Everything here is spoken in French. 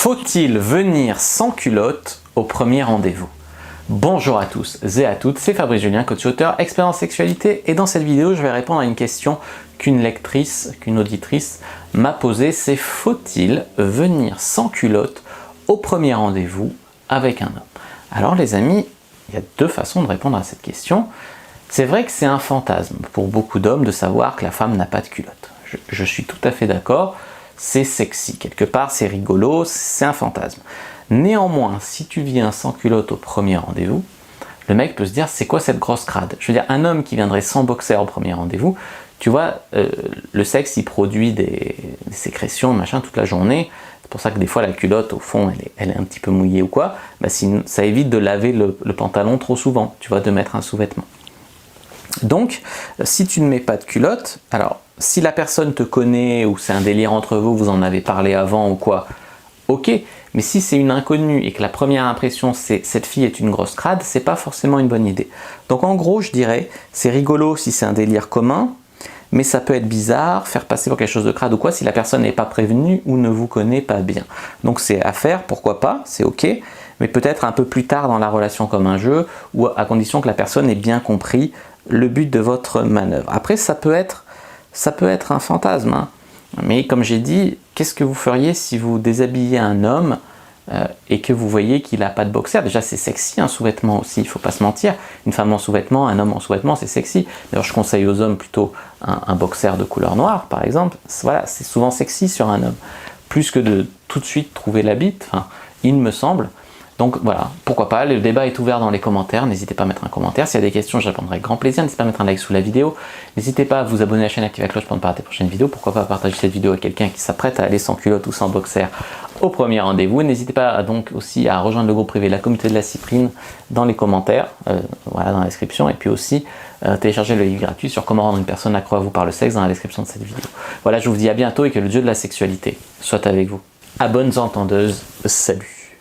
Faut-il venir sans culotte au premier rendez-vous? Bonjour à tous et à toutes, c'est Fabrice Julien, coach auteur, expert en sexualité, et dans cette vidéo, je vais répondre à une question qu'une lectrice, qu'une auditrice m'a posée, c'est faut-il venir sans culotte au premier rendez-vous avec un homme? Alors les amis, il y a deux façons de répondre à cette question. C'est vrai que c'est un fantasme pour beaucoup d'hommes de savoir que la femme n'a pas de culotte. Je suis tout à fait d'accord, c'est sexy, quelque part c'est rigolo, c'est un fantasme. Néanmoins, si tu viens sans culotte au premier rendez-vous, le mec peut se dire c'est quoi cette grosse crade? Je veux dire, un homme qui viendrait sans boxer au premier rendez-vous, tu vois, le sexe il produit des sécrétions, machin, toute la journée. C'est pour ça que des fois la culotte au fond elle est un petit peu mouillée ou quoi, bah, ça évite de laver le pantalon trop souvent, tu vois, de mettre un sous-vêtement. Donc, si tu ne mets pas de culotte, alors si la personne te connaît ou c'est un délire entre vous, vous en avez parlé avant ou quoi, ok, mais si c'est une inconnue et que la première impression c'est cette fille est une grosse crade, c'est pas forcément une bonne idée. Donc en gros, je dirais, c'est rigolo si c'est un délire commun, mais ça peut être bizarre, faire passer pour quelque chose de crade ou quoi si la personne n'est pas prévenue ou ne vous connaît pas bien. Donc c'est à faire, pourquoi pas, c'est ok, mais peut-être un peu plus tard dans la relation comme un jeu, ou à condition que la personne ait bien compris le but de votre manœuvre. Après, ça peut être un fantasme, hein. Mais comme j'ai dit, qu'est-ce que vous feriez si vous déshabillez un homme et que vous voyez qu'il n'a pas de boxer? Déjà, c'est sexy un sous-vêtement aussi, il ne faut pas se mentir. Une femme en sous-vêtement, un homme en sous-vêtement, c'est sexy. D'ailleurs, je conseille aux hommes plutôt un boxer de couleur noire, par exemple. Voilà, c'est souvent sexy sur un homme. Plus que de tout de suite trouver la bite, enfin, il me semble. Donc voilà, pourquoi pas, le débat est ouvert dans les commentaires, n'hésitez pas à mettre un commentaire, s'il y a des questions je répondrai avec grand plaisir, n'hésitez pas à mettre un like sous la vidéo, n'hésitez pas à vous abonner à la chaîne, activer la cloche pour ne pas rater les prochaines vidéos, pourquoi pas partager cette vidéo avec quelqu'un qui s'apprête à aller sans culotte ou sans boxer au premier rendez-vous, n'hésitez pas donc aussi à rejoindre le groupe privé La Communauté de la Cyprine dans les commentaires, voilà, dans la description, et puis aussi télécharger le livre gratuit sur comment rendre une personne accro à vous par le sexe dans la description de cette vidéo. Voilà, je vous dis à bientôt et que le dieu de la sexualité soit avec vous. À bonnes entendeuses, salut.